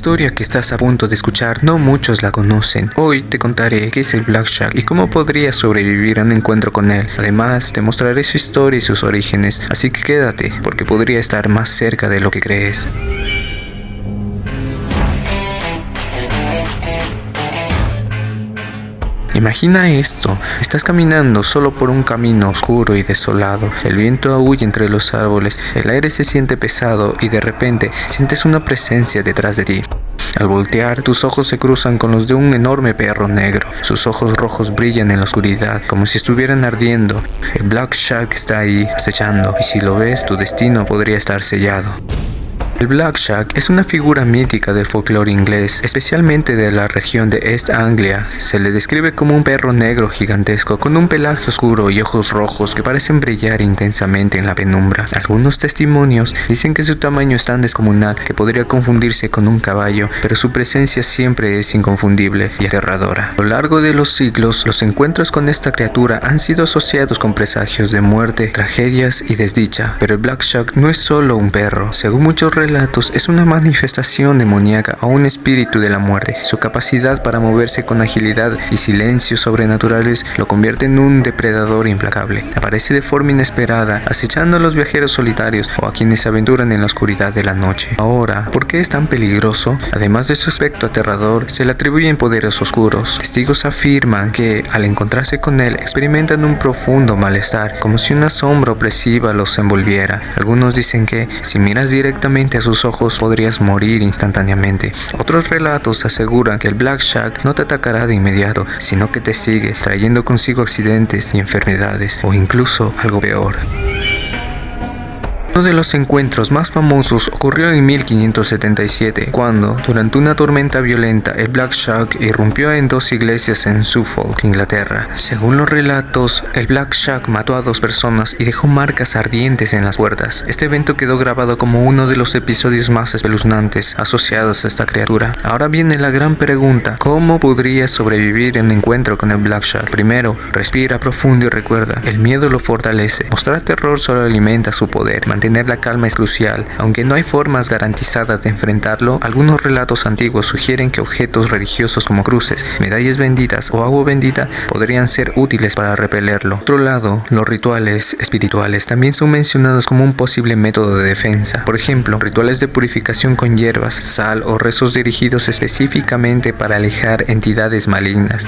historia que estás a punto de escuchar no muchos la conocen. Hoy te contaré qué es el Black Shark y cómo podrías sobrevivir a un encuentro con él. Además, te mostraré su historia y sus orígenes, así que quédate, porque podría estar más cerca de lo que crees. Imagina esto, estás caminando solo por un camino oscuro y desolado, el viento aúlla entre los árboles, el aire se siente pesado y de repente sientes una presencia detrás de ti. Al voltear, tus ojos se cruzan con los de un enorme perro negro. Sus ojos rojos brillan en la oscuridad, como si estuvieran ardiendo. El Black Shark está ahí, acechando, y si lo ves, tu destino podría estar sellado. El Black Shark es una figura mítica del folclore inglés, especialmente de la región de East Anglia. Se le describe como un perro negro gigantesco con un pelaje oscuro y ojos rojos que parecen brillar intensamente en la penumbra. Algunos testimonios dicen que su tamaño es tan descomunal que podría confundirse con un caballo, pero su presencia siempre es inconfundible y aterradora. A lo largo de los siglos, los encuentros con esta criatura han sido asociados con presagios de muerte, tragedias y desdicha, pero el Black Shark no es solo un perro. Según muchos relatos, es una manifestación demoníaca o un espíritu de la muerte. Su capacidad para moverse con agilidad y silencios sobrenaturales lo convierte en un depredador implacable. Aparece de forma inesperada, acechando a los viajeros solitarios o a quienes se aventuran en la oscuridad de la noche. Ahora, ¿por qué es tan peligroso? Además de su aspecto aterrador, se le atribuyen poderes oscuros. Testigos afirman que, al encontrarse con él, experimentan un profundo malestar, como si una sombra opresiva los envolviera. Algunos dicen que, si miras directamente a sus ojos, podrías morir instantáneamente. Otros relatos aseguran que el Black Shark no te atacará de inmediato, sino que te sigue, trayendo consigo accidentes y enfermedades, o incluso algo peor. Uno de los encuentros más famosos ocurrió en 1577, cuando, durante una tormenta violenta, el Black Shark irrumpió en dos iglesias en Suffolk, Inglaterra. Según los relatos, el Black Shark mató a 2 personas y dejó marcas ardientes en las puertas. Este evento quedó grabado como uno de los episodios más espeluznantes asociados a esta criatura. Ahora viene la gran pregunta: ¿cómo podrías sobrevivir en un encuentro con el Black Shark? Primero, respira profundo y recuerda, el miedo lo fortalece. Mostrar terror solo alimenta su poder. Mantener la calma es crucial. Aunque no hay formas garantizadas de enfrentarlo, algunos relatos antiguos sugieren que objetos religiosos como cruces, medallas benditas o agua bendita podrían ser útiles para repelerlo. Por otro lado, los rituales espirituales también son mencionados como un posible método de defensa. Por ejemplo, rituales de purificación con hierbas, sal o rezos dirigidos específicamente para alejar entidades malignas.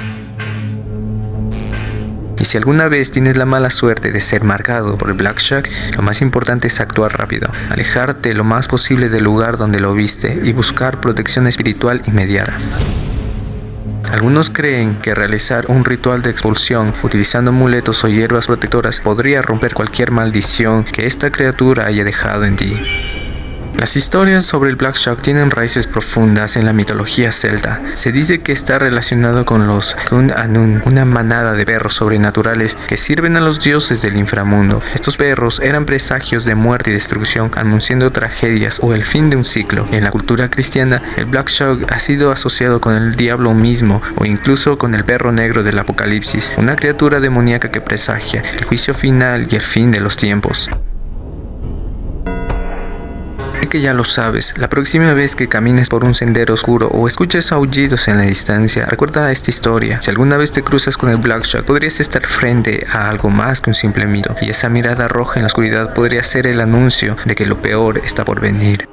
Y si alguna vez tienes la mala suerte de ser marcado por el Black Shark, lo más importante es actuar rápido, alejarte lo más posible del lugar donde lo viste y buscar protección espiritual inmediata. Algunos creen que realizar un ritual de expulsión utilizando amuletos o hierbas protectoras podría romper cualquier maldición que esta criatura haya dejado en ti. Las historias sobre el Black Shark tienen raíces profundas en la mitología celta. Se dice que está relacionado con los Kun-Anun, una manada de perros sobrenaturales que sirven a los dioses del inframundo. Estos perros eran presagios de muerte y destrucción, anunciando tragedias o el fin de un ciclo. En la cultura cristiana, el Black Shark ha sido asociado con el diablo mismo o incluso con el perro negro del Apocalipsis, una criatura demoníaca que presagia el juicio final y el fin de los tiempos. Que ya lo sabes, la próxima vez que camines por un sendero oscuro o escuches aullidos en la distancia, recuerda esta historia. Si alguna vez te cruzas con el Black Shark, podrías estar frente a algo más que un simple mito, y esa mirada roja en la oscuridad podría ser el anuncio de que lo peor está por venir.